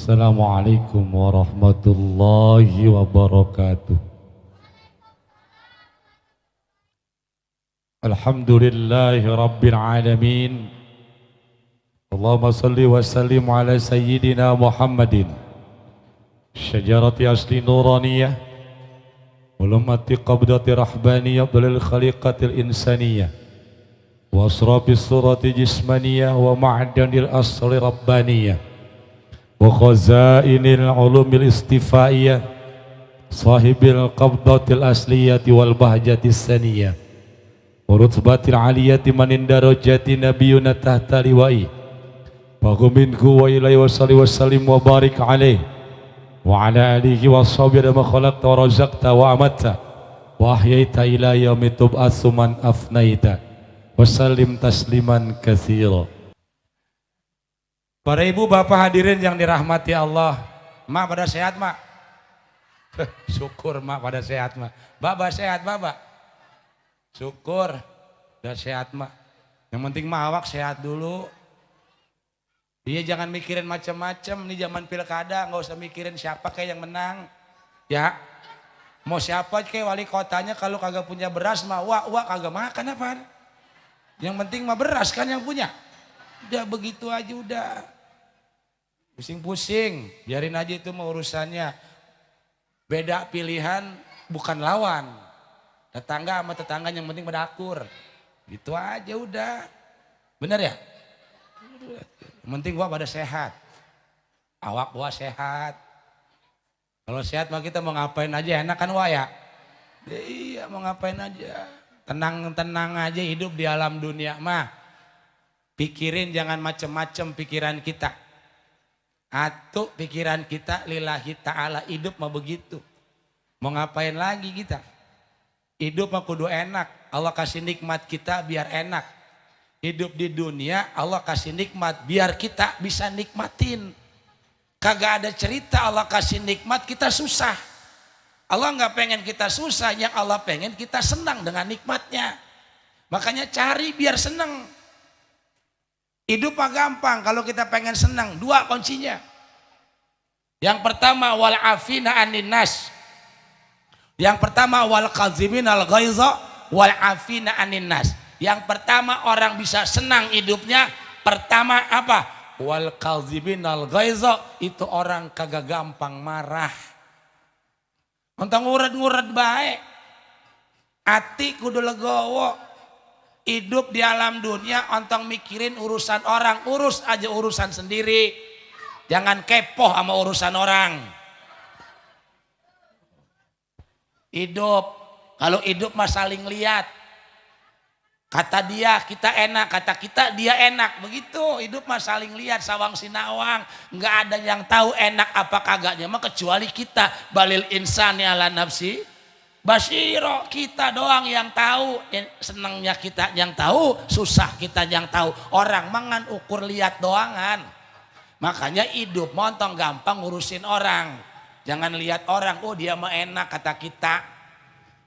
Assalamualaikum warahmatullahi wabarakatuh. Alhamdulillahi rabbil alamin. Allahumma salli wa sallim ala sayyidina Muhammadin syajarati asli nuraniyah ulumati qabdati rahbaniyah dalil khaliqatil insaniyah wa asrafis surati jismaniyah wa ma'danil asli rabbaniyah wa khazainil ulumil istifaiyah sahibil qabdatil asliyati wal bahjatis saniyah wa rutbatil aliyati manin darajati nabiyuna tahta liwa'i wa minhu wa ilaihi wa salli wa sallim wa barik alaih wa ala alihi wa sahbihi ma khalaqta wa razaqta wa amatta wa ahyaita ila yaumi tub'atsu man afnaita wa sallim tasliman katsira. Para ibu bapak hadirin yang dirahmati Allah, mak pada sehat mak? Syukur mak pada sehat mak. Bapak sehat bapak? Syukur, udah sehat mak. Yang penting mak awak sehat dulu. Iya jangan mikirin macam-macam, ini zaman pilkada nggak usah mikirin siapa kayak yang menang. Ya, mau siapa kayak wali kotanya kalau kagak punya beras mah wak kagak makan apa? Yang penting mah beras kan yang punya. Udah begitu aja udah. Pusing-pusing, biarin aja itu mau urusannya. Beda pilihan bukan lawan. Tetangga sama tetangga yang penting pada akur. Gitu aja udah. Bener ya? Yang penting gua pada sehat. Awak gua sehat. Kalau sehat mah kita mau ngapain aja enak kan wah ya? Iya mau ngapain aja. Tenang-tenang aja hidup di alam dunia mah. Pikirin jangan macem-macem pikiran kita. Atau pikiran kita lillahi ta'ala hidup mah begitu. Mau ngapain lagi kita? Hidup mah kudu enak. Allah kasih nikmat kita biar enak. Hidup di dunia Allah kasih nikmat biar kita bisa nikmatin. Kagak ada cerita Allah kasih nikmat kita susah. Allah nggak pengen kita susah, yang Allah pengen kita senang dengan nikmatnya. Makanya cari biar senang. Hidup mah gampang kalau kita pengen senang. Dua kuncinya. Yang pertama wal afina anin nas. Yang pertama wal qazimin al ghaiza wal afina anin nas. Yang pertama orang bisa senang hidupnya, pertama apa? Wal qazimin al ghaiza, itu orang kagak gampang marah. Ontang nguret-nguret baik. Ati kudu legowo. Hidup di alam dunia ontong mikirin urusan orang, urus aja urusan sendiri. Jangan kepoh sama urusan orang. Hidup, kalau hidup mah saling lihat. Kata dia kita enak, kata kita dia enak. Begitu, hidup mah saling lihat sawang sinawang. Nggak ada yang tahu enak apa kagaknya mah kecuali kita. Balil insani ala nafsi basiro, kita doang yang tahu. Senangnya kita yang tahu, susah kita yang tahu. Orang mangan ukur lihat doangan. Makanya hidup montong gampang ngurusin orang. Jangan lihat orang, oh dia mah enak kata kita.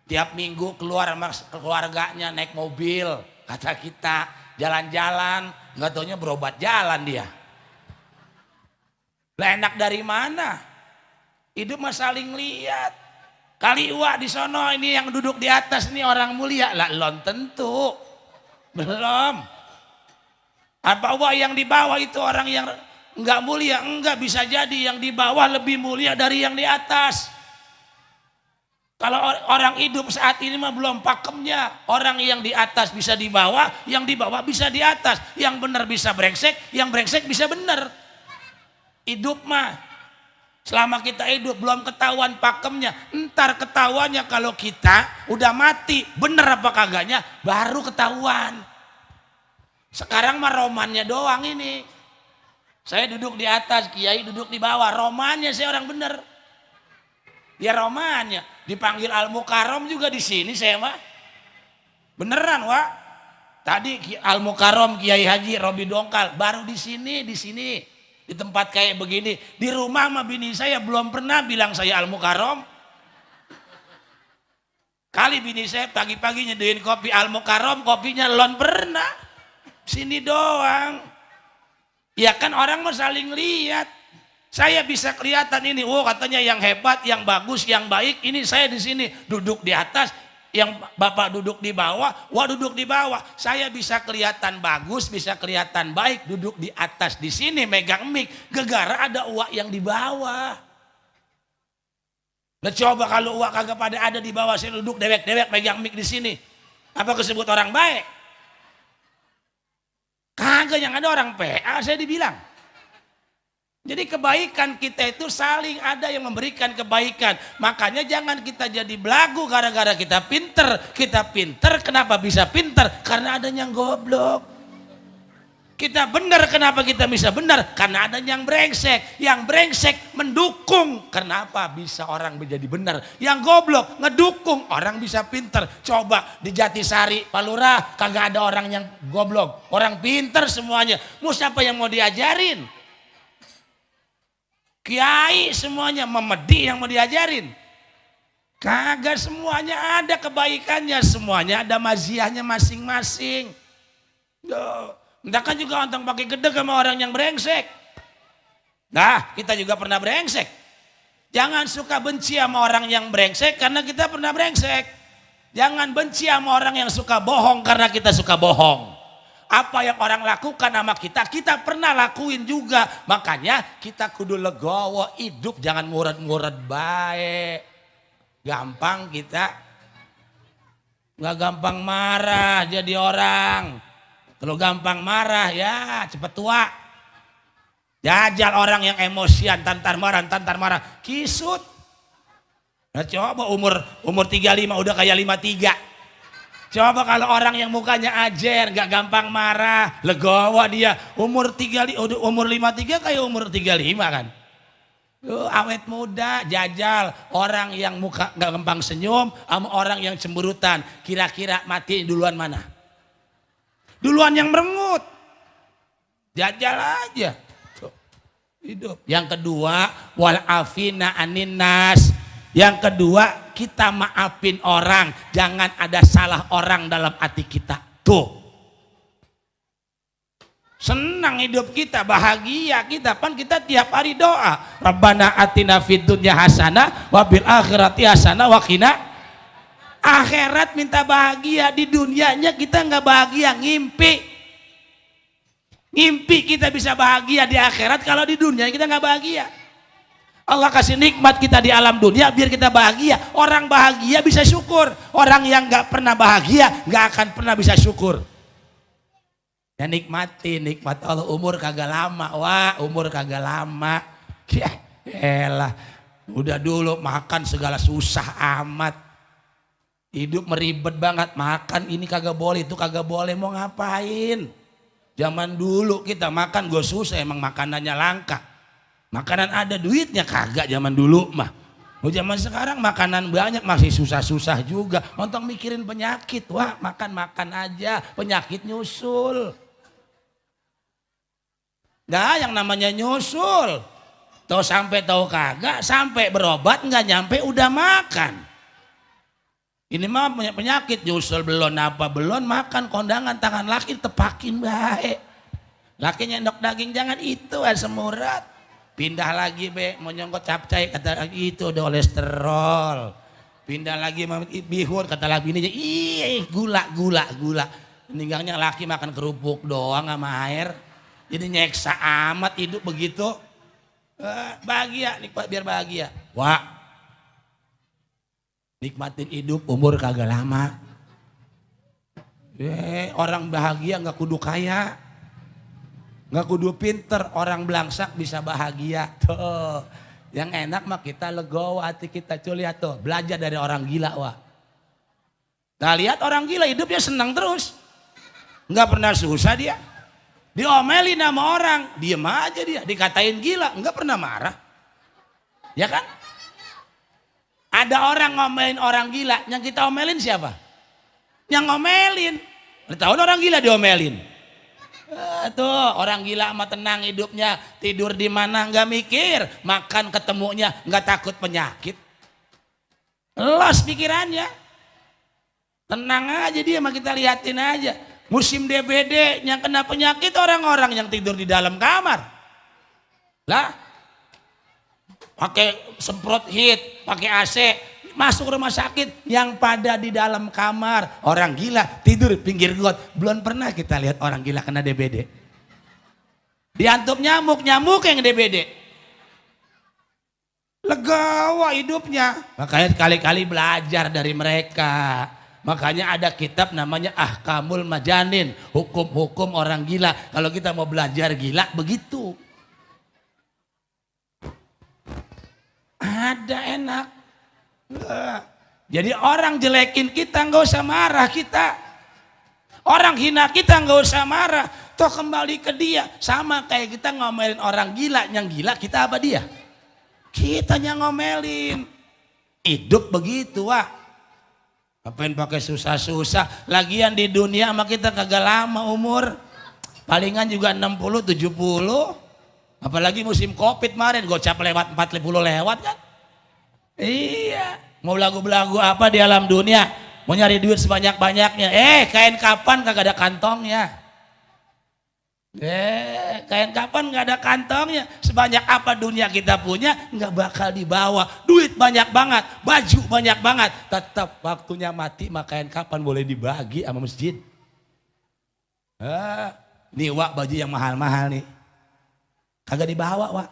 Tiap minggu keluar sama keluarganya naik mobil kata kita. Jalan-jalan, nggak taunya berobat jalan dia. Lah enak dari mana? Hidup mah saling lihat. Kali uak di sono ini yang duduk di atas ini orang mulia lah, belum tentu, belum. Apa uak yang di bawah itu orang yang enggak mulia? Enggak, bisa jadi yang di bawah lebih mulia dari yang di atas. Kalau orang hidup saat ini mah belum pakemnya. Orang yang di atas bisa di bawah, yang di bawah bisa di atas. Yang benar bisa brengsek, yang brengsek bisa benar. Hidup mah. Selama kita hidup belum ketahuan pakemnya, entar ketahuannya kalau kita udah mati, bener apa kagaknya baru ketahuan. Sekarang mah romannya doang ini. Saya duduk di atas, kiai duduk di bawah, romannya saya orang bener. Dia romannya, dipanggil Al Mukarram juga di sini saya mah. Beneran Wak. Tadi Al Mukarram Kiai Haji Robi Dongkal baru di sini. Di tempat kayak begini, di rumah sama bini saya belum pernah bilang saya Al Mukarram. Kali bini saya pagi-pagi nyeduin kopi Al Mukarram, kopinya lon pernah. Sini doang. Ya kan orang mau saling lihat. Saya bisa kelihatan ini, oh katanya yang hebat, yang bagus, yang baik, ini saya di sini duduk di atas, yang Bapak duduk di bawah, wah duduk di bawah. Saya bisa kelihatan bagus, bisa kelihatan baik, duduk di atas di sini megang mic, gegara ada uak yang di bawah. Nah coba kalau uak kagak pada ada di bawah, saya duduk dewek-dewek megang mic di sini. Apa kesebut orang baik? Kagak, yang ada orang PA saya dibilang. Jadi kebaikan kita itu saling ada yang memberikan kebaikan. Makanya jangan kita jadi belagu gara-gara kita pinter. Kita pinter, kenapa bisa pinter? Karena ada yang goblok. Kita benar, kenapa kita bisa benar? Karena ada yang brengsek. Yang brengsek mendukung. Kenapa bisa orang menjadi benar? Yang goblok ngedukung orang bisa pinter. Coba di Jatisari, Pak Lurah, kagak ada orang yang goblok. Orang pinter semuanya. Mau siapa yang mau diajarin? Kiai semuanya, memedi yang mau diajarin. Kagak, semuanya ada kebaikannya, semuanya ada maziahnya masing-masing. Entah kan juga ontong pakai gede sama orang yang brengsek. Nah, kita juga pernah brengsek. Jangan suka benci sama orang yang brengsek karena kita pernah brengsek. Jangan benci sama orang yang suka bohong karena kita suka bohong. Apa yang orang lakukan sama kita pernah lakuin juga. Makanya kita kudu legowo, hidup jangan murid-murid baik. Gampang kita, nggak gampang marah jadi orang. Kalau gampang marah ya cepet tua. Jajal orang yang emosian, tantar marah, kisut. Nah coba umur 35 udah kayak 53. Coba kalau orang yang mukanya ajer, gak gampang marah, legowo dia, umur 53 kayak umur 35 kan. Awet muda, jajal, orang yang muka gak gampang senyum sama orang yang cemburutan. Kira-kira mati duluan mana? Duluan yang merengut. Jajal aja. Hidup. Yang kedua, wal afina anin nas. Yang kedua, kita maafin orang, jangan ada salah orang dalam hati kita. Tuh, senang hidup kita, bahagia kita, pan kita tiap hari doa, Rabbana atina fid dunya hasanah wa bil akhirati hasanah wa qina. Akhirat minta bahagia, di dunianya kita nggak bahagia, ngimpi kita bisa bahagia di akhirat, kalau di dunia kita nggak bahagia. Allah kasih nikmat kita di alam dunia biar kita bahagia. Orang bahagia bisa syukur. Orang yang gak pernah bahagia gak akan pernah bisa syukur. Ya nikmati nikmat Allah. Umur kagak lama. Wah umur kagak lama. Ya elah. Udah dulu makan segala susah amat. Hidup meribet banget. Makan ini kagak boleh, itu kagak boleh. Mau ngapain? Zaman dulu kita makan gue susah, emang makanannya langka. Makanan ada duitnya kagak zaman dulu mah. Zaman sekarang makanan banyak masih susah-susah juga. Untuk mikirin penyakit, wah makan-makan aja penyakit nyusul. Nah yang namanya nyusul, tahu sampai tahu kagak, sampai berobat nggak nyampe udah makan. Ini mah penyakit nyusul belum apa belum makan kondangan tangan laki tepakin baik. Lakinya endok daging jangan itu asam urat. Pindah lagi be, mau nyongkot capcay kata lagi itu udah kolesterol. Pindah lagi bihun kata lagi ini, ih gula. Meninggalnya laki makan kerupuk doang sama air. Jadi nyeksa amat hidup begitu. Bahagia, nikmat biar bahagia. Wah, nikmatin hidup umur kagak lama. Orang bahagia nggak kudu kaya. Nggak kudu pinter, orang belangsak bisa bahagia. Tuh, yang enak mah kita legowo hati kita. Tuh lihat tuh, belajar dari orang gila wah. Nah lihat orang gila hidupnya senang terus. Nggak pernah susah dia. Diomelin sama orang, diem aja dia. Dikatain gila, nggak pernah marah. Ya kan? Ada orang ngomelin orang gila, yang kita omelin siapa? Yang ngomelin. Tahu orang gila diomelin. Tuh orang gila mah tenang hidupnya, tidur di mana nggak mikir, makan ketemunya nggak takut penyakit, los pikirannya, tenang aja dia, mah kita liatin aja. Musim DBD yang kena penyakit orang-orang yang tidur di dalam kamar, lah pakai semprot heat, pakai AC, masuk rumah sakit yang pada di dalam kamar orang gila tidur pinggir got. Belum pernah kita lihat orang gila kena DBD. Diantuk nyamuk yang DBD. Legawa hidupnya. Makanya kali-kali belajar dari mereka. Makanya ada kitab namanya Ahkamul Majanin, hukum-hukum orang gila. Kalau kita mau belajar gila begitu. Ada enak. Jadi orang jelekin kita nggak usah marah kita. Orang hina kita nggak usah marah. Toh kembali ke dia. Sama kayak kita ngomelin orang gila. Yang gila kita apa dia? Kitanya ngomelin. Hidup begitu Wak. Ngapain pakai susah-susah. Lagian di dunia sama kita kagak lama umur. Palingan juga 60, 70. Apalagi musim Covid kemarin. Gocap lewat 40 lewat kan. Iya. Mau belagu-belagu apa di alam dunia. Mau nyari duit sebanyak-banyaknya. Kain kapan kagak ada kantongnya. Kain kapan nggak ada kantongnya. Sebanyak apa dunia kita punya nggak bakal dibawa. Duit banyak banget, baju banyak banget. Tetap waktunya mati maka kain kapan boleh dibagi sama masjid. Nih Wak, baju yang mahal-mahal nih kagak dibawa Wak.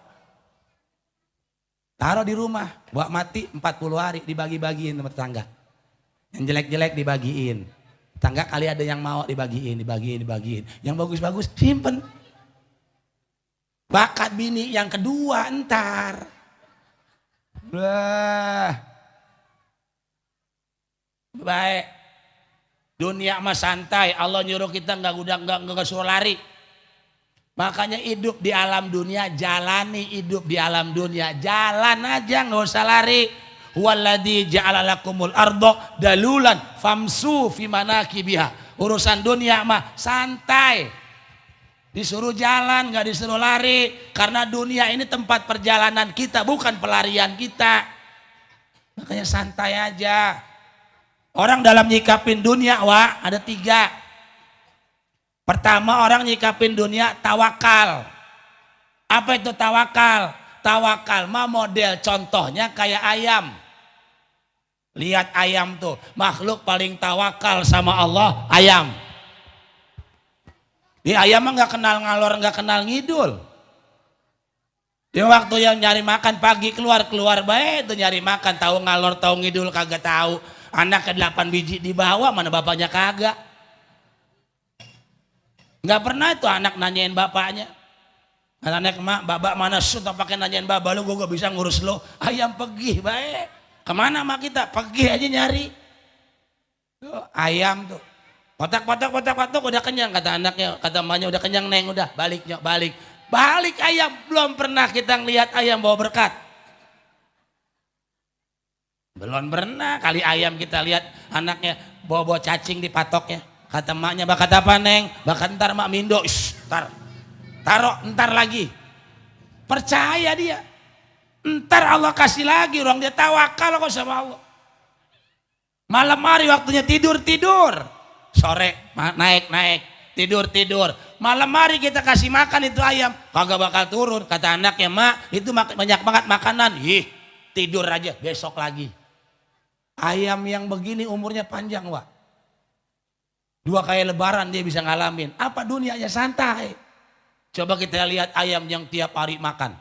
Taruh di rumah. Wak mati 40 hari dibagi-bagiin sama tetangga. Yang jelek-jelek dibagiin. Tangga kali ada yang mau dibagiin. Yang bagus-bagus simpen. Bakat bini yang kedua entar. Baik. Dunia mah santai. Allah nyuruh kita nggak suruh lari. Makanya hidup di alam dunia, jalani hidup di alam dunia. Jalan aja nggak usah lari. Huwaladzi ja'ala lakumul arda dalulan famsu fi manakibiha. Urusan dunia mah santai. Disuruh jalan, nggak disuruh lari. Karena dunia ini tempat perjalanan kita, bukan pelarian kita. Makanya santai aja. Orang dalam nyikapin dunia Wak ada 3. Pertama orang nyikapin dunia tawakal. Apa itu tawakal? Tawakal mah model contohnya kayak ayam. Lihat ayam tuh, makhluk paling tawakal sama Allah, ayam. Di ayam mah nggak kenal ngalor, nggak kenal ngidul. Di waktu yang nyari makan pagi keluar baik tuh nyari makan, tahu ngalor, tahu ngidul kagak tahu. Anak ke 8 biji dibawa, mana bapaknya kagak. Nggak pernah itu anak nanyain bapaknya. Anak mak, bapak mana sudah pakai nanyain bapak lu, gue gak bisa ngurus lo. Ayam pergi baik. Kemana mak kita? Pergi aja nyari. Tuh, ayam tuh. Potak udah kenyang kata anaknya, kata emaknya udah kenyang neng, udah balik nyok balik. Balik ayam, belum pernah kita ngelihat ayam bawa berkat. Belum pernah kali ayam kita lihat anaknya bawa cacing di patoknya. Kata emaknya, bakat apa neng? Bakat ntar mak mindo, ntar. Taruh ntar lagi. Percaya dia. Ntar Allah kasih lagi, orang dia tawakal kok sama Allah. Malam hari waktunya tidur. Sore naik, tidur. Malam hari kita kasih makan itu ayam, kagak bakal turun. Kata anaknya, mak itu banyak banget makanan. Tidur aja, besok lagi. Ayam yang begini umurnya panjang Wak. 2 kali lebaran dia bisa ngalamin. Apa dunianya santai. Coba kita lihat ayam yang tiap hari makan.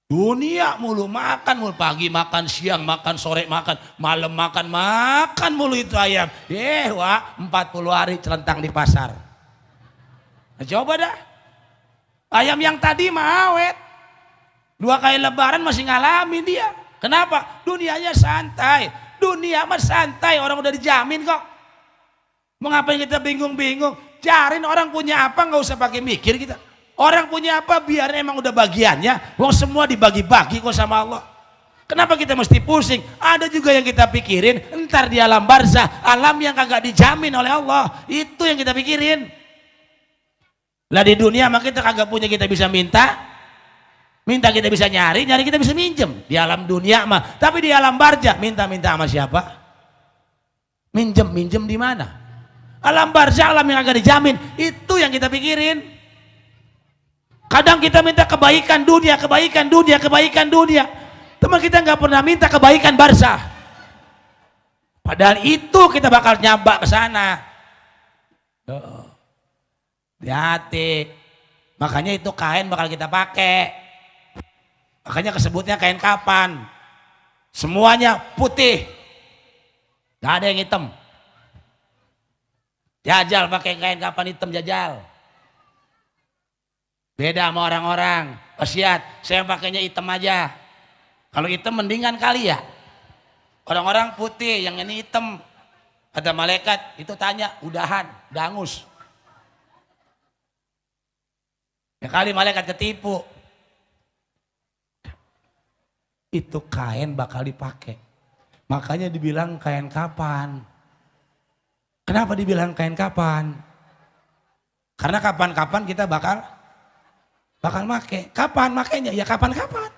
Dunia mulu makan mulu, pagi makan, siang makan, sore makan, malam makan mulu itu ayam. Wah 40 hari celentang di pasar. Nah, coba dah. Ayam yang tadi mah awet. 2 kali lebaran masih ngalamin dia. Kenapa? Dunianya santai. Dunia mah santai, orang udah dijamin kok. Mau ngapain kita bingung-bingung? Cariin orang punya apa, nggak usah pakai mikir kita. Orang punya apa biar emang udah bagiannya. Wong semua dibagi-bagi kok sama Allah. Kenapa kita mesti pusing? Ada juga yang kita pikirin entar di alam barzah, alam yang kagak dijamin oleh Allah. Itu yang kita pikirin. Lah di dunia mah kita kagak punya, kita bisa minta kita bisa nyari kita bisa minjem. Di alam dunia mah. Tapi di alam barzah minta sama siapa? Minjem di mana? Alam barzah, alam yang kagak dijamin. Itu yang kita pikirin. Kadang kita minta kebaikan dunia, kebaikan dunia, kebaikan dunia. Teman kita nggak pernah minta kebaikan barzah. Padahal itu kita bakal nyabak ke sana. Hati-hati. Makanya itu kain bakal kita pakai. Makanya kesebutnya kain kapan. Semuanya putih. Gak ada yang hitam. Jajal pakai kain kapan hitam, jajal. Beda sama orang-orang. Wasiat, saya pakainya hitam aja. Kalau hitam mendingan kali ya. Orang-orang putih, yang ini hitam. Kata malaikat, itu tanya, udahan, dangus. Ya kali malaikat ketipu. Itu kain bakal dipakai. Makanya dibilang kain kapan. Kenapa dibilang kain kapan? Karena kapan-kapan kita bakal make. Kapan makainya? Ya kapan-kapan.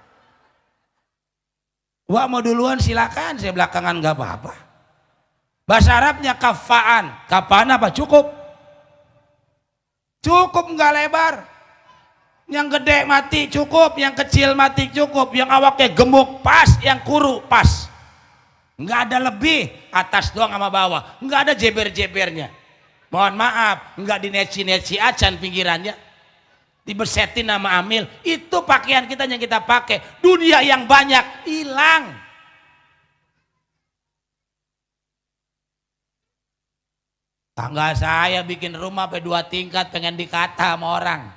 Wah mau duluan silakan, saya belakangan gak apa-apa. Bahasa Arabnya kafaan. Kapan apa? Cukup. Cukup nggak lebar. Yang gede mati cukup, yang kecil mati cukup, yang awaknya gemuk pas, yang kuru pas. Nggak ada lebih, atas doang sama bawah. Nggak ada jeber-jebernya. Mohon maaf, nggak dineci-neci acan pinggirannya. Dibersetin nama amil. Itu pakaian kita yang kita pakai. Dunia yang banyak hilang. Tangga saya bikin rumah sampai 2 tingkat pengen dikata sama orang.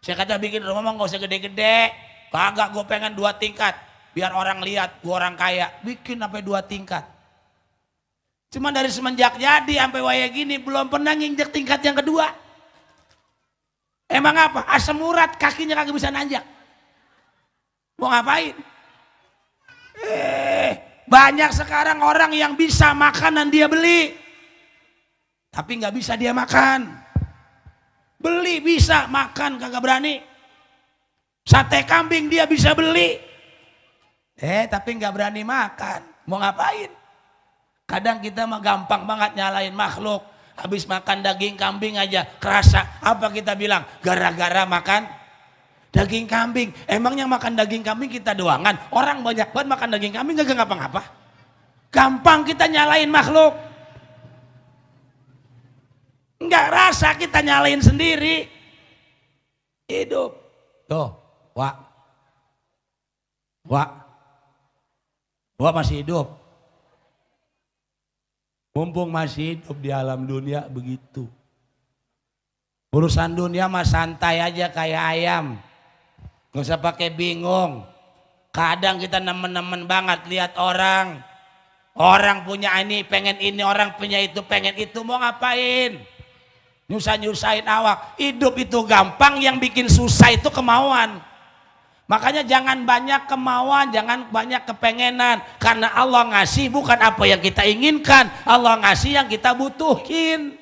Saya kata bikin rumah mah gak usah gede-gede. Kagak, gue pengen 2 tingkat. Biar orang lihat gue orang kaya. Bikin sampai 2 tingkat. Cuma dari semenjak jadi sampai waya gini belum pernah nginjek tingkat yang kedua. Emang apa? Asam urat kakinya kagak bisa nanjak. Mau ngapain? Banyak sekarang orang yang bisa makanan dia beli. Tapi nggak bisa dia makan. Beli bisa, makan kagak berani. Sate kambing dia bisa beli. Tapi nggak berani makan. Mau ngapain? Kadang kita mah gampang banget nyalain makhluk. Habis makan daging kambing aja kerasa. Apa kita bilang? Gara-gara makan daging kambing. Emangnya makan daging kambing kita doangan? Orang banyak banget makan daging kambing gak ngapa-ngapa. Gampang kita nyalain makhluk. Enggak rasa kita nyalain sendiri. Hidup. Tuh, Wak masih hidup. Mumpung masih hidup di alam dunia begitu. Urusan dunia mah santai aja kayak ayam. Gak usah pakai bingung. Kadang kita nemen-nemen banget lihat orang. Orang punya ini pengen ini, orang punya itu pengen itu. Mau ngapain? Nyusah-nyusahin awak. Hidup itu gampang, yang bikin susah itu kemauan. Makanya jangan banyak kemauan, jangan banyak kepengenan. Karena Allah ngasih bukan apa yang kita inginkan. Allah ngasih yang kita butuhin.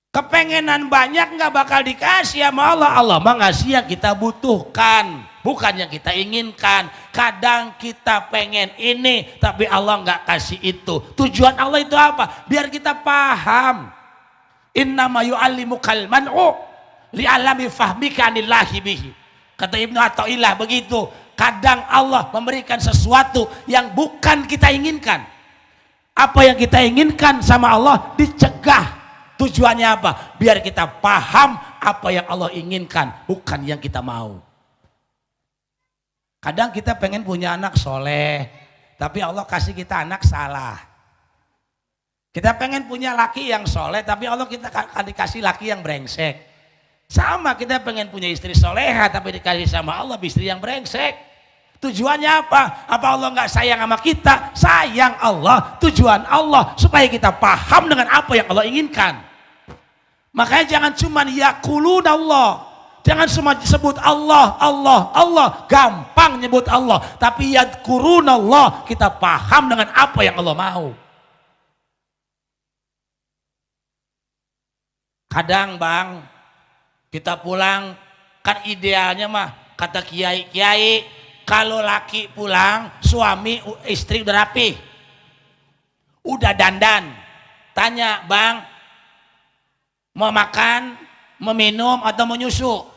Kepengenan banyak nggak bakal dikasih sama Allah. Allah mah ngasih yang kita butuhkan, bukan yang kita inginkan. Kadang kita pengen ini, tapi Allah nggak kasih itu. Tujuan Allah itu apa? Biar kita paham. Innama yu'allimukal man'u li'alami fahmika anillahi bihi. Kata Ibnu Athaillah begitu. Kadang Allah memberikan sesuatu yang bukan kita inginkan. Apa yang kita inginkan sama Allah dicegah. Tujuannya apa? Biar kita paham apa yang Allah inginkan, bukan yang kita mau. Kadang kita pengen punya anak soleh, tapi Allah kasih kita anak salah. Kita pengen punya laki yang soleh, tapi Allah kita akan dikasih laki yang brengsek. Sama, kita pengen punya istri soleha tapi dikasih sama Allah istri yang brengsek. Tujuannya apa? Apa Allah nggak sayang sama kita? Sayang Allah. Tujuan Allah supaya kita paham dengan apa yang Allah inginkan. Makanya jangan cuma yaqulun Allah. Jangan cuma sebut Allah, Allah, Allah. Gampang nyebut Allah. Tapi yadkurun Allah. Kita paham dengan apa yang Allah mau. Kadang bang, kita pulang, kan idealnya mah kata kiai-kiai, kalau laki pulang, suami istri udah rapi, udah dandan, tanya bang, mau makan, meminum atau menyusu.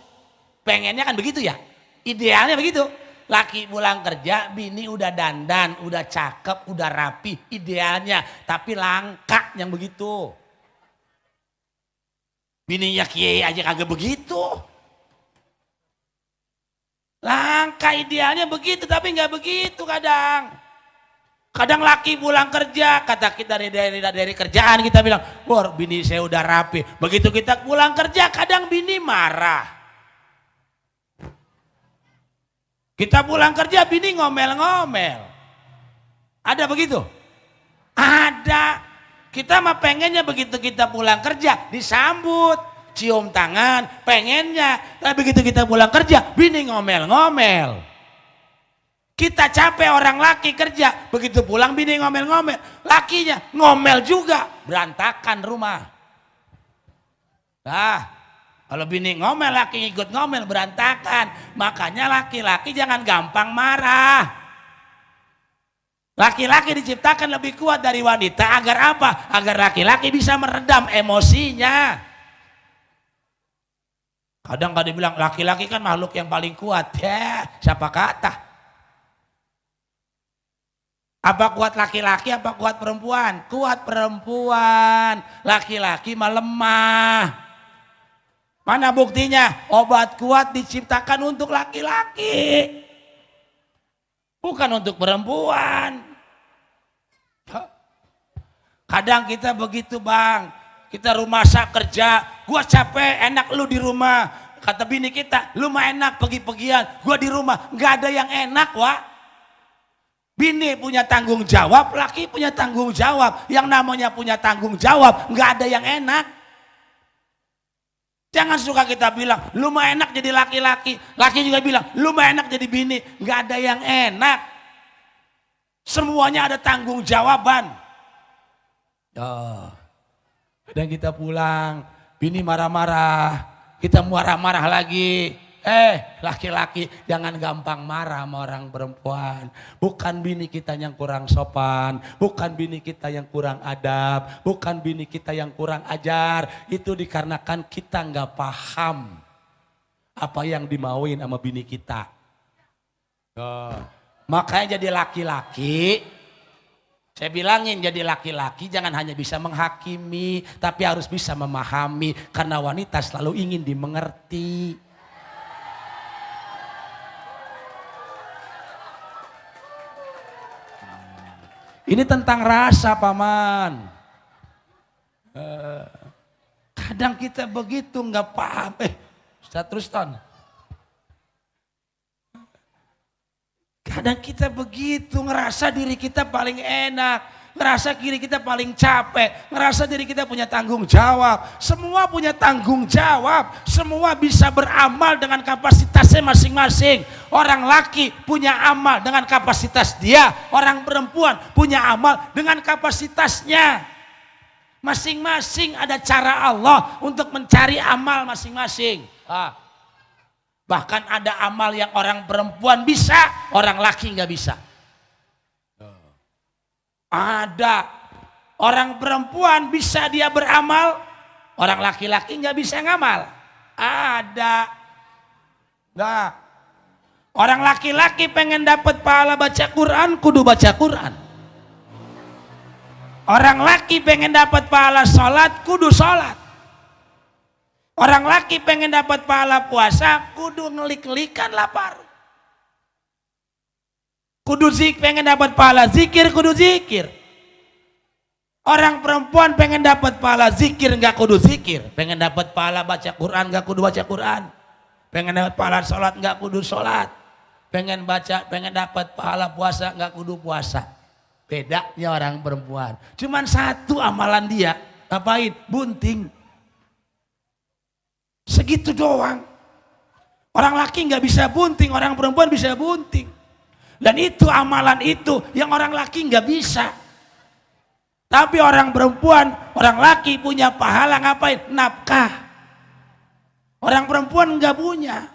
Pengennya kan begitu ya. Idealnya begitu. Laki pulang kerja, bini udah dandan, udah cakep, udah rapi. Idealnya. Tapi langka yang begitu. Bininya kiai aja kagak begitu. Langka idealnya begitu, tapi nggak begitu kadang. Kadang laki pulang kerja, kata kita dari kerjaan kita bilang, wah bini saya udah rapi. Begitu kita pulang kerja, kadang bini marah. Kita pulang kerja, bini ngomel-ngomel. Ada begitu? Ada. Kita mah pengennya begitu kita pulang kerja, disambut, cium tangan, pengennya. Tapi begitu kita pulang kerja, bini ngomel-ngomel. Kita capek orang laki kerja, begitu pulang bini ngomel-ngomel, lakinya ngomel juga, berantakan rumah. Nah, kalau bini ngomel, laki ikut ngomel, berantakan. Makanya laki-laki jangan gampang marah. Laki-laki diciptakan lebih kuat dari wanita, agar apa? Agar laki-laki bisa meredam emosinya. Kadang-kadang bilang laki-laki kan makhluk yang paling kuat. Ya, siapa kata? Apa kuat laki-laki, apa kuat perempuan? Kuat perempuan. Laki-laki mah lemah. Mana buktinya? Obat kuat diciptakan untuk laki-laki. Bukan untuk perempuan. Kadang kita begitu bang. Kita rumah kerja. Gua capek, enak lu di rumah. Kata bini kita, lu mah enak pergi-pergian. Gua di rumah, nggak ada yang enak wah. Bini punya tanggung jawab, laki punya tanggung jawab. Yang namanya punya tanggung jawab, nggak ada yang enak. Jangan suka kita bilang, lu mah enak jadi laki-laki. Laki juga bilang, lu mah enak jadi bini. Nggak ada yang enak. Semuanya ada tanggung jawaban. Oh, kadang kita pulang, bini marah-marah, kita marah-marah lagi. Laki-laki jangan gampang marah sama orang perempuan. Bukan bini kita yang kurang sopan, bukan bini kita yang kurang adab, bukan bini kita yang kurang ajar. Itu dikarenakan kita nggak paham apa yang dimauin sama bini kita. Makanya jadi laki-laki, saya bilangin jadi laki-laki jangan hanya bisa menghakimi, tapi harus bisa memahami. Karena wanita selalu ingin dimengerti. Ini tentang rasa paman. Kadang kita begitu nggak paham. Ustaz Ruston. Kadang kita begitu ngerasa diri kita paling enak. Ngerasa diri kita paling capek. Ngerasa diri kita punya tanggung jawab. Semua punya tanggung jawab. Semua bisa beramal dengan kapasitasnya masing-masing. Orang laki punya amal dengan kapasitas dia. Orang perempuan punya amal dengan kapasitasnya. Masing-masing ada cara Allah untuk mencari amal masing-masing. Bahkan ada amal yang orang perempuan bisa, orang laki nggak bisa. Ada orang perempuan bisa dia beramal, orang laki-laki nggak bisa ngamal. Ada. Nggak. Orang laki-laki pengen dapat pahala baca Quran, kudu baca Quran. Orang laki pengen dapat pahala sholat, kudu sholat. Orang laki pengen dapat pahala puasa, kudu ngelik-ngelikan lapar. Kudu pengen dapat pahala zikir, kudu zikir. Orang perempuan pengen dapat pahala zikir, nggak kudu zikir. Pengen dapat pahala baca Quran, nggak kudu baca Quran. Pengen dapat pahala sholat, nggak kudu sholat. Pengen dapat pahala puasa, nggak kudu puasa. Bedanya orang perempuan. Cuman satu amalan dia, ngapain? Bunting. Segitu doang. Orang laki nggak bisa bunting, orang perempuan bisa bunting. Dan itu amalan itu yang orang laki nggak bisa. Tapi orang perempuan, orang laki punya pahala ngapain? Nafkah. Orang perempuan nggak punya.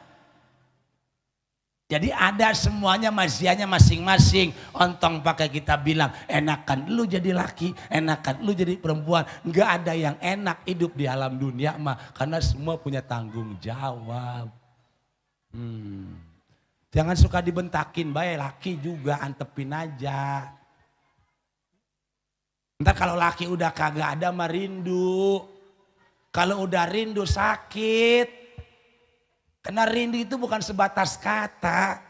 Jadi ada semuanya mazianya masing-masing. Ontong pakai kita bilang, enakan lu jadi laki, enakan lu jadi perempuan. Nggak ada yang enak hidup di alam dunia mah. Karena semua punya tanggung jawab. Jangan suka dibentakin, baik laki juga antepin aja. Ntar kalau laki udah kagak ada mah rindu. Kalau udah rindu sakit. Karena rindu itu bukan sebatas kata.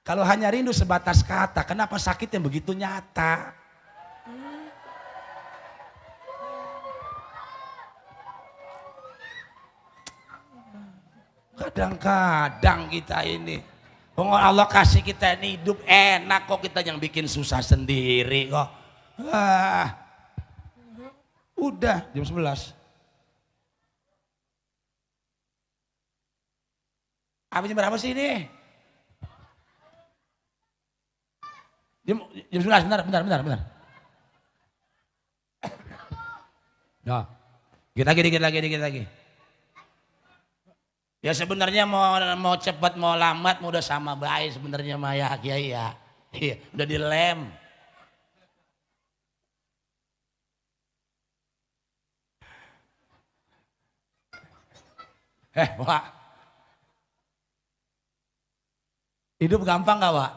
Kalau hanya rindu sebatas kata, kenapa sakitnya begitu nyata? Kadang-kadang kita ini, Allah kasih kita ini hidup enak kok, kita yang bikin susah sendiri kok. Udah jam 11. Habisnya berapa sih ini? Jam 11, bentar. No. Dikit lagi. Ya sebenarnya mau cepat mau lambat mau udah sama baik sebenarnya mah ya Kiai ya. Iya, udah dilem. Pak. Hidup gampang gak Pak?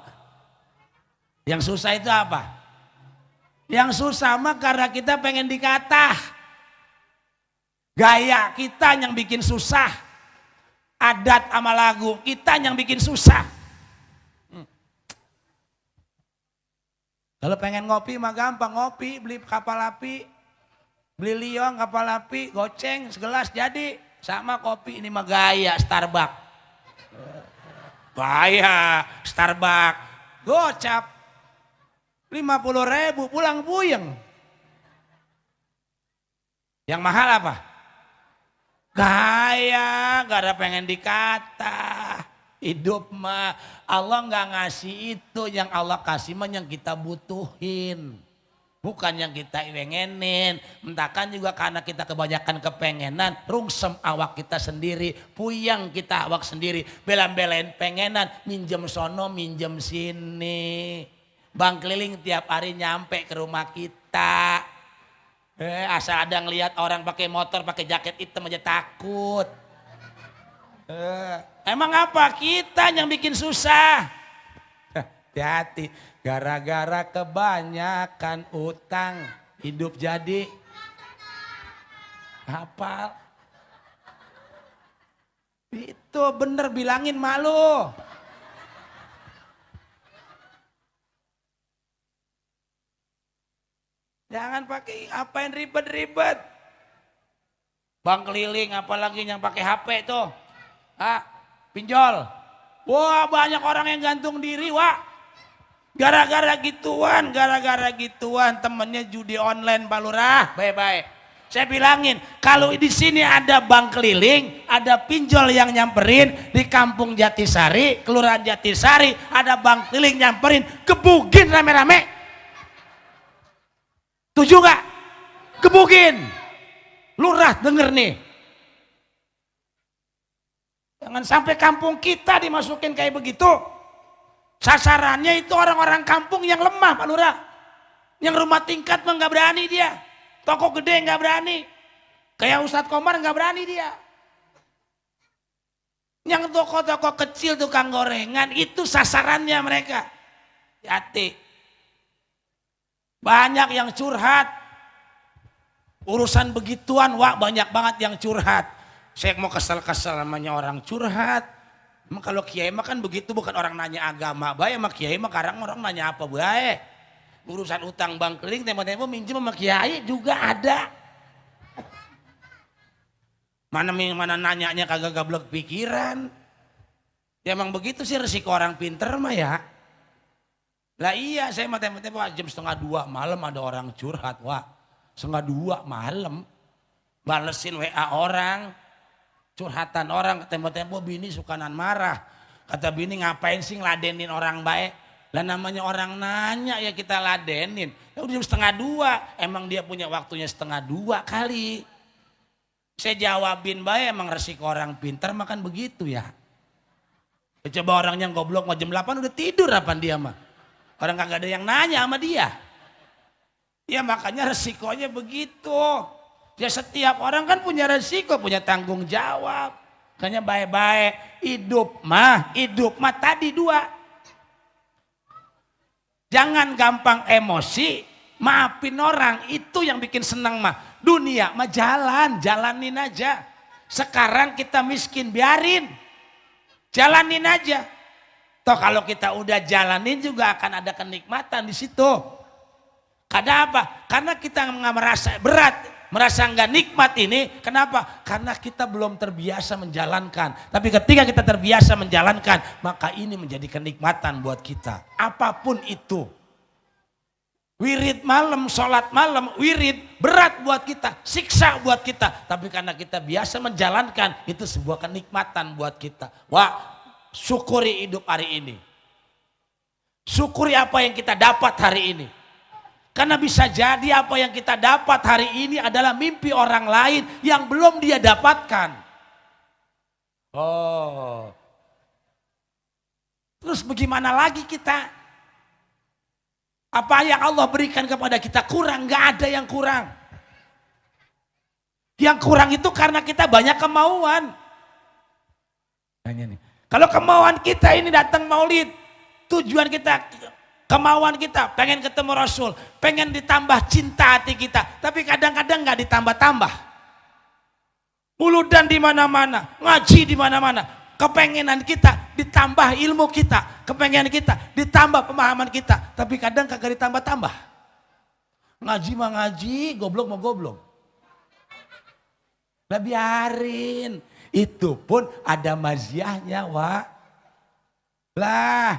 Yang susah itu apa? Yang susah mah karena kita pengen dikata. Gaya kita yang bikin susah. Adat sama lagu kita yang bikin susah. Kalau pengen ngopi mah gampang, ngopi, beli kapal api. Beli liong, kapal api, goceng, segelas jadi. Sama kopi ini mah gaya Starbucks. Bahaya Starbucks gocap 50.000 pulang puyeng. Yang mahal apa? Gaya, gak ada pengen dikata. Hidup mah Allah gak ngasih itu, yang Allah kasih mah yang kita butuhin. Bukan yang kita pengenin. Entahkan juga karena kita kebanyakan kepengenan. Rungsem awak kita sendiri. Puyang kita awak sendiri. Bela-belain pengenan. Minjem sono, minjem sini. Bang keliling tiap hari nyampe ke rumah kita. Asal ada ngelihat orang pakai motor, pakai jaket hitam aja takut. Emang apa? Kita yang bikin susah. Hati-hati. Gara-gara kebanyakan utang hidup jadi hafal. Itu bener bilangin malu. Jangan pakai apain ribet-ribet. Bang keliling apalagi yang pakai HP tuh. Pinjol. Wah banyak orang yang gantung diri wah. Gara-gara gituan temennya judi online Pak Lurah, baik-baik. Saya bilangin, kalau di sini ada bank keliling, ada pinjol yang nyamperin di Kampung Jatisari, Kelurahan Jatisari, ada bank keliling nyamperin, gebugin rame-rame. Tujuh gak? Gebugin. Lurah denger nih. Jangan sampai kampung kita dimasukin kayak begitu. Sasarannya itu orang-orang kampung yang lemah Pak Lurah. Yang rumah tingkat mah gak berani dia. Toko gede gak berani. Kayak Ustadz Komar gak berani dia. Yang toko-toko kecil tukang gorengan itu sasarannya mereka. Hati. Banyak yang curhat. Urusan begituan wah banyak banget yang curhat. Saya mau kesel-kesel namanya orang curhat. Emang kalau kiai mah kan begitu, bukan orang nanya agama bae sama kiai mah kadang orang nanya apa bae. Urusan utang bank keliling tempo-tempo minjem sama kiai juga ada. Mana nanyanya kagak gablek pikiran. Ya emang begitu sih resiko orang pinter mah ya. Lah iya saya mah tempo-tempo jam 1:30 malam ada orang curhat wah. 1:30 malam balesin WA orang. Curhatan orang, tempo-tempo bini sukanan marah. Kata bini ngapain sih ngeladenin orang baik. Lah namanya orang nanya ya kita ladenin. Ya udah jam 1:30, emang dia punya waktunya 1:30 kali. Saya jawabin baik emang resiko orang pintar makan begitu ya. Coba orang yang goblok mau jam 8 udah tidur apa dia mah. Orang kagak ada yang nanya sama dia. Ya makanya resikonya begitu. Ya setiap orang kan punya resiko, punya tanggung jawab. Makanya baik-baik. Hidup mah tadi dua. Jangan gampang emosi, maafin orang. Itu yang bikin senang mah. Dunia mah jalanin aja. Sekarang kita miskin, biarin. Jalanin aja. Toh kalau kita udah jalanin juga akan ada kenikmatan di situ. Karena apa? Karena kita nggak merasa berat, merasa nggak nikmat ini. Kenapa? Karena kita belum terbiasa menjalankan. Tapi ketika kita terbiasa menjalankan, maka ini menjadi kenikmatan buat kita. Apapun itu. Wirid malam, sholat malam, wirid berat buat kita, siksa buat kita. Tapi karena kita biasa menjalankan, itu sebuah kenikmatan buat kita. Wah, syukuri hidup hari ini. Syukuri apa yang kita dapat hari ini. Karena bisa jadi apa yang kita dapat hari ini adalah mimpi orang lain yang belum dia dapatkan. Oh. Terus bagaimana lagi kita? Apa yang Allah berikan kepada kita kurang? Gak ada yang kurang. Yang kurang itu karena kita banyak kemauan. Tanya nih. Kalau kemauan kita ini datang maulid, tujuan kita, kemauan kita pengen ketemu Rasul, pengen ditambah cinta hati kita, tapi kadang-kadang nggak ditambah-tambah. Muludan di mana-mana, ngaji di mana-mana. Kepengenan kita ditambah ilmu kita, kepengenan kita ditambah pemahaman kita, tapi kadang kagak ditambah-tambah. Ngaji mah ngaji, goblok mah goblok. Nah biarin, itu pun ada maziahnya, Wak. Lah,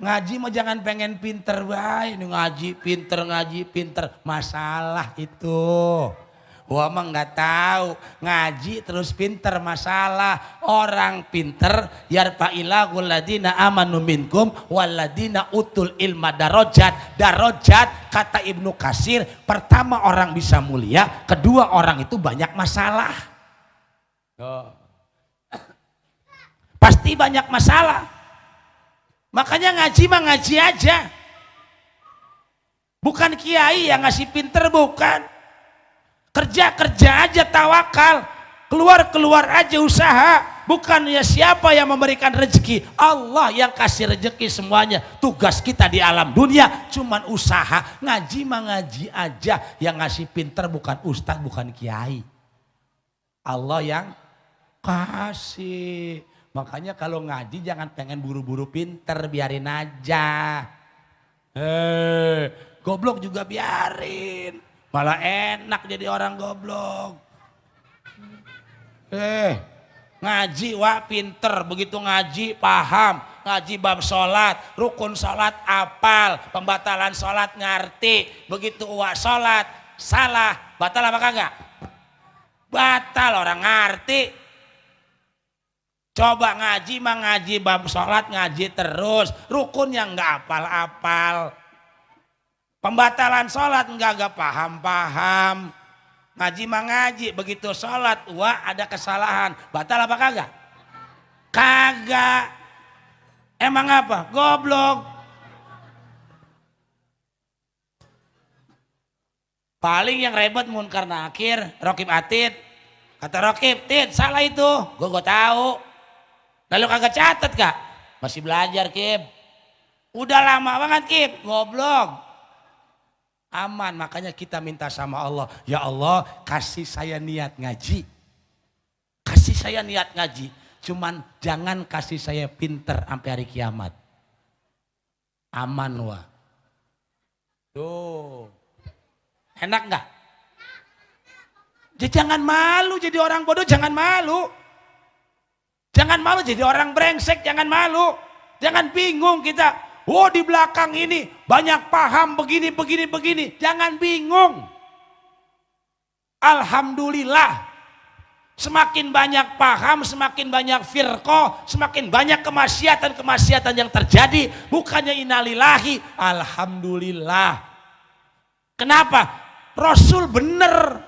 ngaji mah jangan pengen pinter, wah ini ngaji pinter, masalah itu. Wah mah nggak tahu, ngaji terus pinter masalah. Orang pinter yarfa'ilahul ladina amanu minkum waladina utul ilma darajat. Darajat kata Ibnu Katsir, pertama orang bisa mulia, kedua orang itu banyak masalah. Oh. Pasti banyak masalah. Makanya ngaji mah ngaji aja. Bukan kiai yang ngasih pinter, bukan. Kerja aja tawakal. Keluar aja usaha. Bukan ya siapa yang memberikan rezeki. Allah yang kasih rezeki semuanya. Tugas kita di alam dunia cuman usaha. Ngaji mah ngaji aja. Yang ngasih pinter bukan ustaz, bukan kiai. Allah yang kasih. Makanya kalau ngaji jangan pengen buru-buru pinter, biarin aja. Goblok juga biarin. Malah enak jadi orang goblok. Ngaji wah pinter, begitu ngaji paham. Ngaji bab sholat, rukun sholat apal, pembatalan sholat ngerti. Begitu wah sholat salah, batal apa kagak? Batal, orang ngerti. Coba ngaji mah ngaji bab sholat ngaji terus, rukun yang nggak apal-apal, pembatalan sholat nggak paham-paham. Ngaji mah ngaji, begitu sholat wah ada kesalahan, batal apa kagak? Kagak. Emang apa? Goblok. Paling yang ribet munkar nakir, Rokib Atid. Kata Rokib, Tid salah itu, gue tahu. Lalu kagak catat kak? Masih belajar Kib. Udah lama banget Kib, goblok. Aman, makanya kita minta sama Allah. Ya Allah kasih saya niat ngaji. Kasih saya niat ngaji. Cuman jangan kasih saya pinter sampai hari kiamat. Aman wah. Tuh. Enak gak? Jangan malu jadi orang bodoh, jangan malu. Jangan malu jadi orang brengsek, jangan malu. Jangan bingung kita. Oh di belakang ini banyak paham begini. Jangan bingung. Alhamdulillah. Semakin banyak paham, semakin banyak firqah, semakin banyak kemaksiatan yang terjadi. Bukannya innalillahi, alhamdulillah. Kenapa? Rasul bener.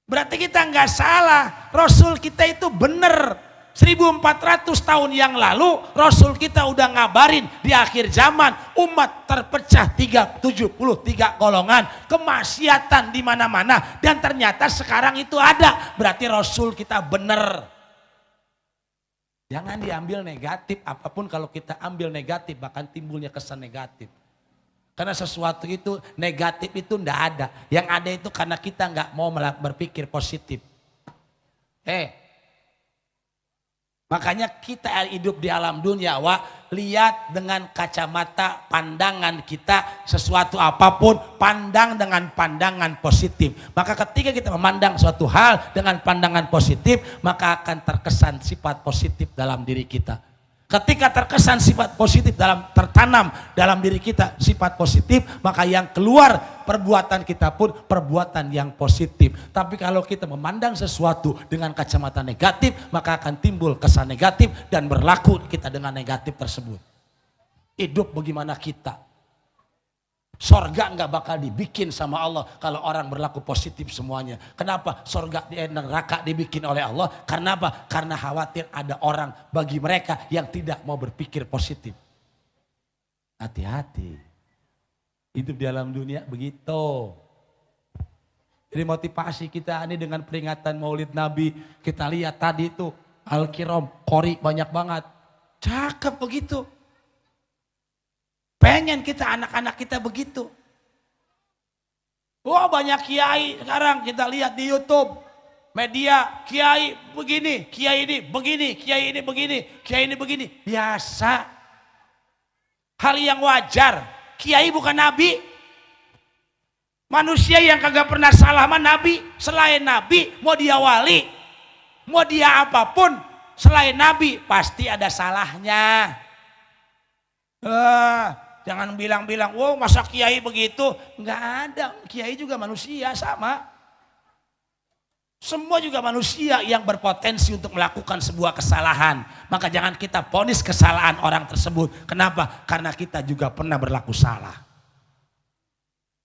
Berarti kita nggak salah. Rasul kita itu benar. 1400 tahun yang lalu Rasul kita udah ngabarin di akhir zaman umat terpecah 73 golongan, kemaksiatan di mana-mana, dan ternyata sekarang itu ada. Berarti Rasul kita benar. Jangan diambil negatif, apapun kalau kita ambil negatif bahkan timbulnya kesan negatif. Karena sesuatu itu negatif itu ndak ada. Yang ada itu karena kita nggak mau berpikir positif. Makanya kita hidup di alam dunia, lihat dengan kacamata pandangan kita sesuatu apapun, pandang dengan pandangan positif. Maka ketika kita memandang suatu hal dengan pandangan positif, maka akan terkesan sifat positif dalam diri kita. Ketika terkesan sifat positif tertanam dalam diri kita sifat positif, maka yang keluar perbuatan kita pun perbuatan yang positif. Tapi kalau kita memandang sesuatu dengan kacamata negatif, maka akan timbul kesan negatif dan berlaku kita dengan negatif tersebut. Hidup bagaimana kita? Sorga nggak bakal dibikin sama Allah kalau orang berlaku positif semuanya. Kenapa? Sorga neraka dibikin oleh Allah. Karena apa? Karena khawatir ada orang bagi mereka yang tidak mau berpikir positif. Hati-hati. Hidup di alam dunia begitu. Jadi motivasi kita ini dengan peringatan Maulid Nabi. Kita lihat tadi itu Al-Kiram, Qori banyak banget. Cakep begitu. Pengen kita anak-anak kita begitu. Oh banyak kiai sekarang kita lihat di YouTube. Media kiai begini, kiai ini begini, kiai ini begini, kiai ini begini. Biasa. Hal yang wajar. Kiai bukan nabi. Manusia yang kagak pernah salah sama nabi. Selain nabi mau dia wali. Mau dia apapun selain nabi pasti ada salahnya. Jangan bilang-bilang, wow masa kiai begitu. Enggak ada, kiai juga manusia sama. Semua juga manusia yang berpotensi untuk melakukan sebuah kesalahan. Maka jangan kita vonis kesalahan orang tersebut. Kenapa? Karena kita juga pernah berlaku salah.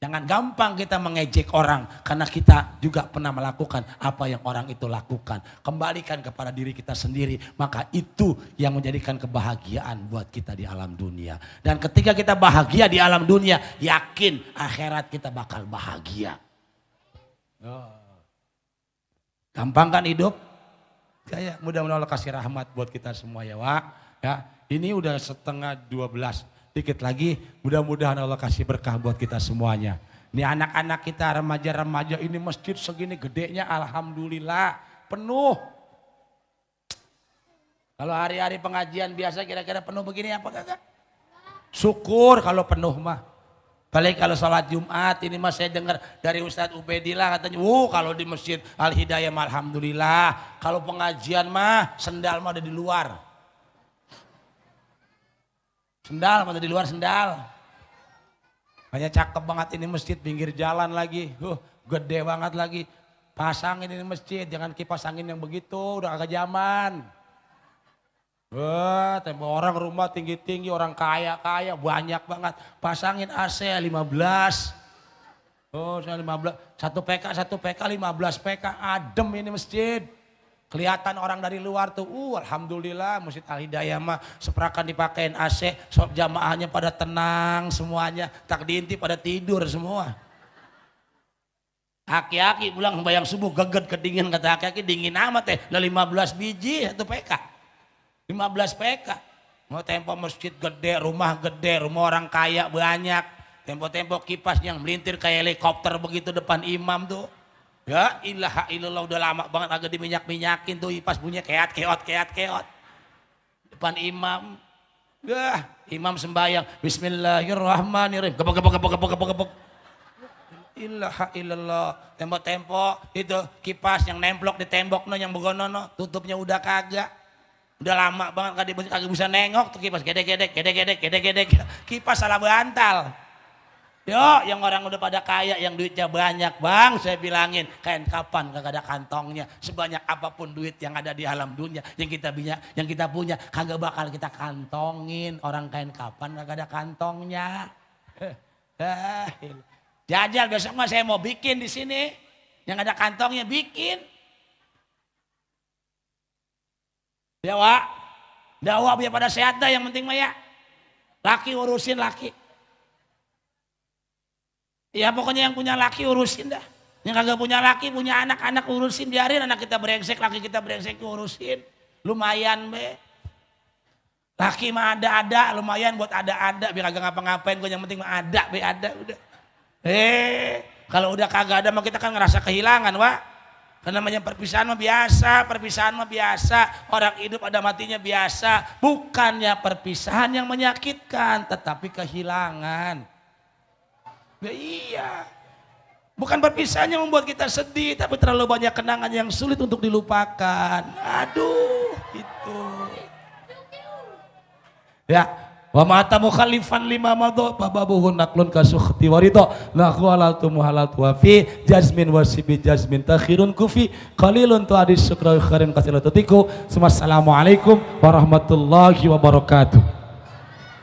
Jangan gampang kita mengejek orang karena kita juga pernah melakukan apa yang orang itu lakukan. Kembalikan kepada diri kita sendiri, maka itu yang menjadikan kebahagiaan buat kita di alam dunia. Dan ketika kita bahagia di alam dunia, yakin akhirat kita bakal bahagia. Gampang kan hidup? Kayak mudah-mudahan Allah kasih rahmat buat kita semua ya, Wak. Ya, ini udah 11:30. Dikit lagi mudah-mudahan Allah kasih berkah buat kita semuanya. Ini anak-anak kita remaja-remaja ini masjid segini gedenya alhamdulillah penuh. Kalau hari-hari pengajian biasa kira-kira penuh begini apa kagak? Syukur kalau penuh mah. Paling kalau sholat Jumat ini mah saya dengar dari Ustadz Ubedillah katanya, kalau di masjid Al-Hidayah mah alhamdulillah. Kalau pengajian mah sendal mah ada di luar. Sendal, pada di luar sendal. Banyak cakep banget ini masjid pinggir jalan lagi. Gede banget lagi. Pasangin ini masjid, jangan kipas angin yang begitu, udah agak zaman. Tembok orang rumah tinggi-tinggi, orang kaya-kaya banyak banget. Pasangin AC 15. 15. 1 PK 15 PK, adem ini masjid. Kelihatan orang dari luar tuh, alhamdulillah Masjid Al-Hidayah mah seperakan dipakein AC, jamaahnya pada tenang semuanya, tak diintip pada tidur semua. Aki-aki pulang bayang subuh geget kedingin, kata aki-aki dingin amat 15 biji 1 PK. 15 PK. Mau tempo masjid gede, rumah orang kaya banyak. Tempo-tempo kipas yang melintir kayak helikopter begitu depan imam tuh. Ya ilaha illallah udah lama banget agak diminyak-minyakin tuh pas bunyi keot. Depan imam. Imam sembahyang bismillahirrahmanirrahim. Gebek. Ilaha illallah. Tempo-tempo itu kipas yang nemplok di tembok no yang begono no, tutupnya udah kagak. Udah lama banget kagak bisa nengok tuh kipas gedek. Kipas salah bantal. Yo, yang orang udah pada kaya, yang duitnya banyak bang, saya bilangin kain kapan kagak ada kantongnya. Sebanyak apapun duit yang ada di alam dunia, yang kita punya, kagak bakal kita kantongin. Orang kain kapan kagak ada kantongnya. Jajal besok mah saya mau bikin di sini. yang ada kantongnya bikin. Dawa biar pada sehat dah yang penting mah ya. Laki urusin laki. Ya pokoknya yang punya laki urusin dah. Yang kagak punya laki, punya anak-anak urusin, biarin anak kita brengsek, laki kita brengsek urusin. Lumayan be. Laki mah ada-ada, lumayan buat ada-ada, biar kagak ngapa-ngapain, gue yang penting mah ada be, ada udah. Kalau udah kagak ada mah kita kan ngerasa kehilangan, Wak. Karena namanya perpisahan mah biasa, orang hidup ada matinya biasa. Bukannya perpisahan yang menyakitkan, tetapi kehilangan. Ya, iya. Bukan perpisahan yang membuat kita sedih, tapi terlalu banyak kenangan yang sulit untuk dilupakan. Aduh, itu. Ya, wa mata mukhalifan lima madho bababuhun naklun kasukhti warito lahu halal tu muhalal tu wafi jazmin wasibi jazmin takhirun kufi qalilun tu adis syukra kharin kasiratu tiku. Assalamualaikum warahmatullahi wabarakatuh.